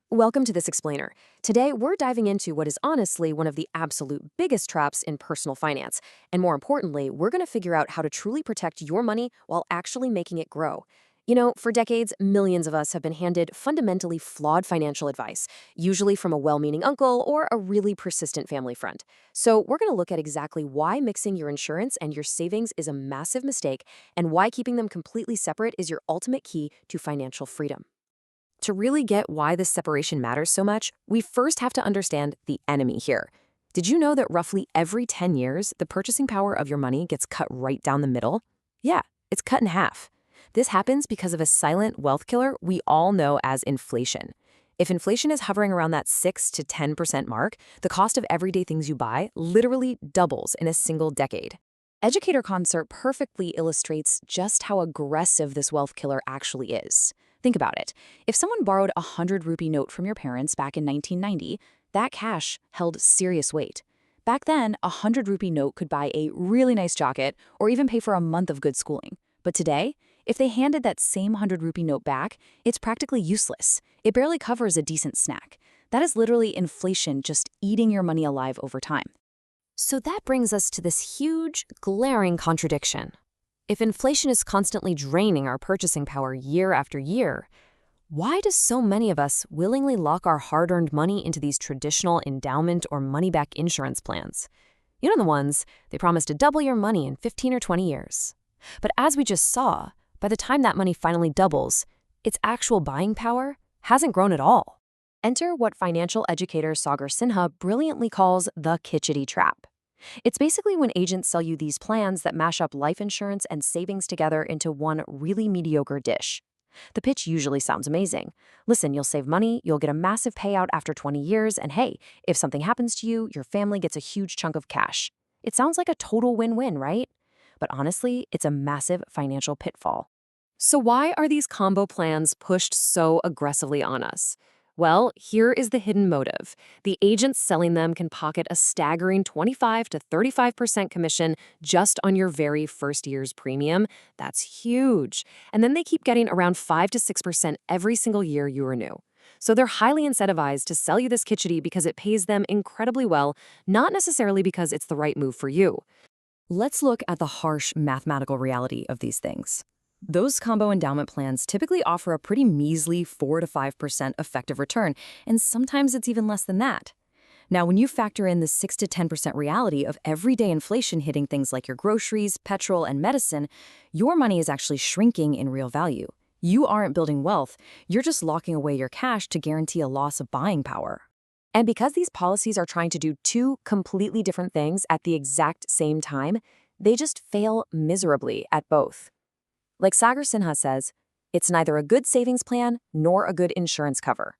Welcome to this explainer. Today, we're diving into what is honestly one of the absolute biggest traps in personal finance. And more importantly, we're going to figure out how to truly protect your money while actually making it grow. For decades, millions of us have been handed fundamentally flawed financial advice, usually from a well meaning uncle or a really persistent family friend. So, we're going to look at exactly why mixing your insurance and your savings is a massive mistake and why keeping them completely separate is your ultimate key to financial freedom. To really get why this separation matters so much, we first have to understand the enemy here. Did you know that roughly every 10 years, the purchasing power of your money gets cut right down the middle? Yeah, it's cut in half. This happens because of a silent wealth killer we all know as inflation. If inflation is hovering around that 6 to 10% mark, the cost of everyday things you buy literally doubles in a single decade. Educator Concert perfectly illustrates just how aggressive this wealth killer actually is. Think about it. If someone borrowed a 100 rupee note from your parents back in 1990, that cash held serious weight. Back then, a 100 rupee note could buy a really nice jacket or even pay for a month of good schooling. But today, if they handed that same 100 rupee note back, it's practically useless. It barely covers a decent snack. That is literally inflation just eating your money alive over time. So that brings us to this huge, glaring contradiction. If inflation is constantly draining our purchasing power year after year, why do so many of us willingly lock our hard-earned money into these traditional endowment or money-back insurance plans? You know the ones, they promise to double your money in 15 or 20 years. But as we just saw, by the time that money finally doubles, its actual buying power hasn't grown at all. Enter what financial educator Sagar Sinha brilliantly calls the kitchity trap. It's basically when agents sell you these plans that mash up life insurance and savings together into one really mediocre dish. The pitch usually sounds amazing. Listen, you'll save money, you'll get a massive payout after 20 years, and hey, if something happens to you, your family gets a huge chunk of cash. It sounds like a total win-win, right? But honestly, it's a massive financial pitfall. So why are these combo plans pushed so aggressively on us? Well, here is the hidden motive. The agents selling them can pocket a staggering 25 to 35% commission just on your very first year's premium. That's huge. And then they keep getting around 5 to 6% every single year you renew. So they're highly incentivized to sell you this kitchity because it pays them incredibly well, not necessarily because it's the right move for you. Let's look at the harsh mathematical reality of these things. Those combo endowment plans typically offer a pretty measly 4 to 5% effective return, and sometimes it's even less than that. Now, when you factor in the 6 to 10% reality of everyday inflation hitting things like your groceries, petrol, and medicine, your money is actually shrinking in real value. You aren't building wealth, you're just locking away your cash to guarantee a loss of buying power. And because these policies are trying to do two completely different things at the exact same time, they just fail miserably at both. Like Sagar Sinha says, it's neither a good savings plan nor a good insurance cover.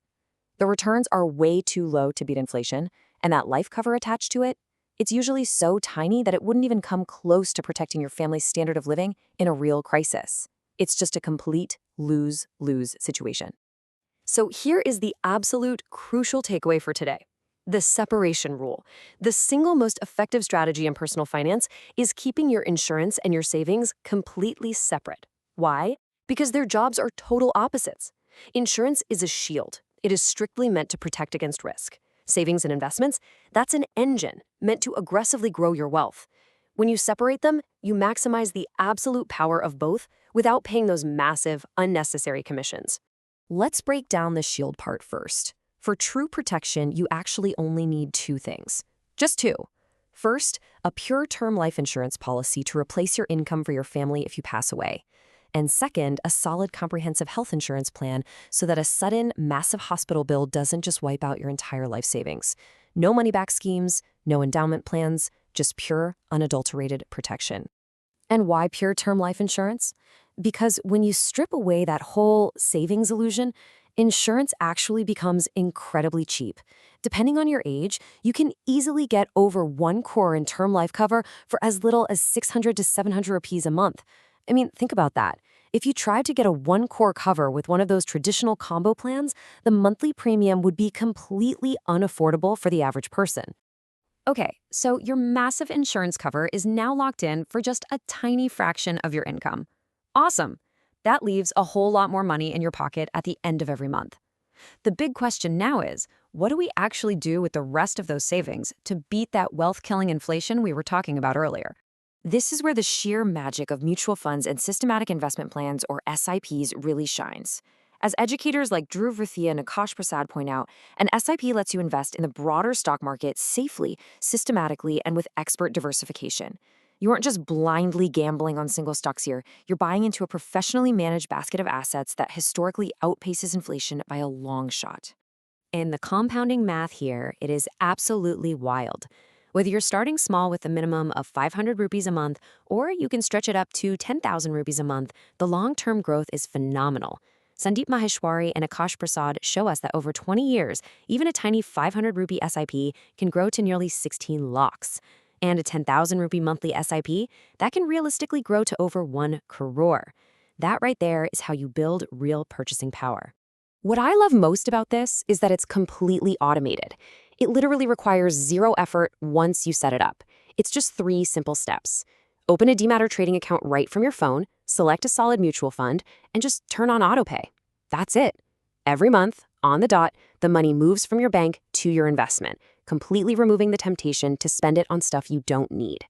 The returns are way too low to beat inflation, and that life cover attached to it, it's usually so tiny that it wouldn't even come close to protecting your family's standard of living in a real crisis. It's just a complete lose-lose situation. So here is the absolute crucial takeaway for today. The separation rule. The single most effective strategy in personal finance is keeping your insurance and your savings completely separate. Why? Because their jobs are total opposites. Insurance is a shield. It is strictly meant to protect against risk. Savings and investments, that's an engine meant to aggressively grow your wealth. When you separate them, you maximize the absolute power of both without paying those massive, unnecessary commissions. Let's break down the shield part first. For true protection, you actually only need two things. Just two. First, a pure term life insurance policy to replace your income for your family if you pass away. And second, a solid comprehensive health insurance plan so that a sudden, massive hospital bill doesn't just wipe out your entire life savings. No money-back schemes, no endowment plans, just pure, unadulterated protection. And why pure term life insurance? Because when you strip away that whole savings illusion, insurance actually becomes incredibly cheap. Depending on your age, you can easily get over one core in term life cover for as little as 600 to 700 rupees a month. I mean, think about that. If you tried to get a one core cover with one of those traditional combo plans, the monthly premium would be completely unaffordable for the average person. Okay, so your massive insurance cover is now locked in for just a tiny fraction of your income. Awesome. That leaves a whole lot more money in your pocket at the end of every month. The big question now is, what do we actually do with the rest of those savings to beat that wealth-killing inflation we were talking about earlier? This is where the sheer magic of mutual funds and systematic investment plans, or SIPs, really shines. As educators like Dhruv Rathia and Akash Prasad point out, an SIP lets you invest in the broader stock market safely, systematically, and with expert diversification. You aren't just blindly gambling on single stocks here, you're buying into a professionally managed basket of assets that historically outpaces inflation by a long shot. And the compounding math here, it is absolutely wild. Whether you're starting small with a minimum of 500 rupees a month, or you can stretch it up to 10,000 rupees a month, the long-term growth is phenomenal. Sandeep Maheshwari and Akash Prasad show us that over 20 years, even a tiny 500 rupee SIP can grow to nearly 16 lakhs. And a 10,000 rupee monthly SIP, that can realistically grow to over 1 crore. That right there is how you build real purchasing power. What I love most about this is that it's completely automated. It literally requires zero effort once you set it up. It's just 3 simple steps. Open a demat or trading account right from your phone, select a solid mutual fund, and just turn on autopay. That's it. Every month, on the dot, the money moves from your bank to your investment, completely removing the temptation to spend it on stuff you don't need.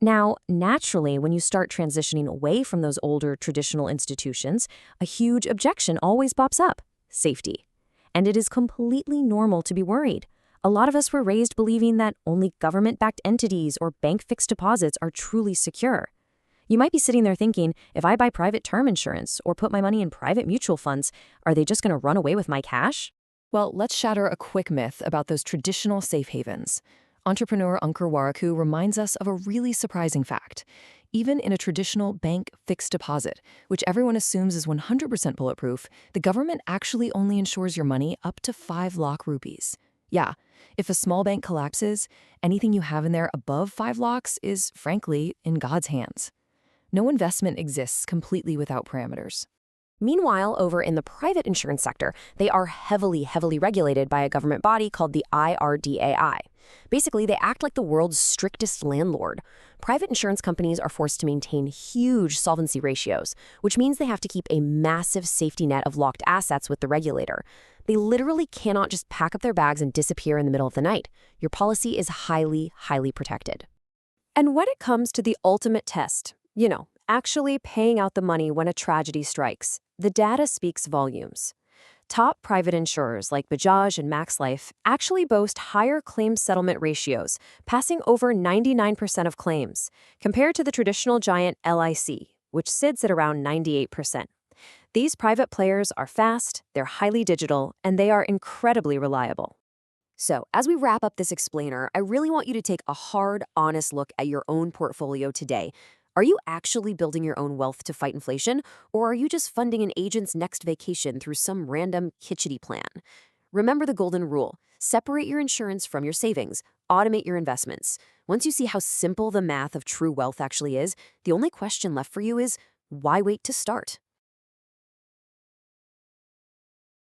Now, naturally, when you start transitioning away from those older traditional institutions, a huge objection always pops up: safety. And it is completely normal to be worried. A lot of us were raised believing that only government-backed entities or bank fixed deposits are truly secure. You might be sitting there thinking, if I buy private term insurance or put my money in private mutual funds, are they just going to run away with my cash? Well, let's shatter a quick myth about those traditional safe havens. Entrepreneur Ankur Waraku reminds us of a really surprising fact. Even in a traditional bank fixed deposit, which everyone assumes is 100% bulletproof, the government actually only insures your money up to 5 lakh rupees. Yeah, if a small bank collapses, anything you have in there above 5 lakhs is, frankly, in God's hands. No investment exists completely without parameters. Meanwhile, over in the private insurance sector, they are heavily regulated by a government body called the IRDAI. Basically, they act like the world's strictest landlord. Private insurance companies are forced to maintain huge solvency ratios, which means they have to keep a massive safety net of locked assets with the regulator. They literally cannot just pack up their bags and disappear in the middle of the night. Your policy is highly protected. And when it comes to the ultimate test, actually paying out the money when a tragedy strikes, the data speaks volumes. Top private insurers like Bajaj and Max Life actually boast higher claim settlement ratios, passing over 99% of claims, compared to the traditional giant LIC, which sits at around 98%. These private players are fast, they're highly digital, and they are incredibly reliable. So, as we wrap up this explainer, I really want you to take a hard, honest look at your own portfolio today. Are you actually building your own wealth to fight inflation, or are you just funding an agent's next vacation through some random kitschy plan? Remember the golden rule: separate your insurance from your savings, automate your investments. Once you see how simple the math of true wealth actually is, the only question left for you is, why wait to start?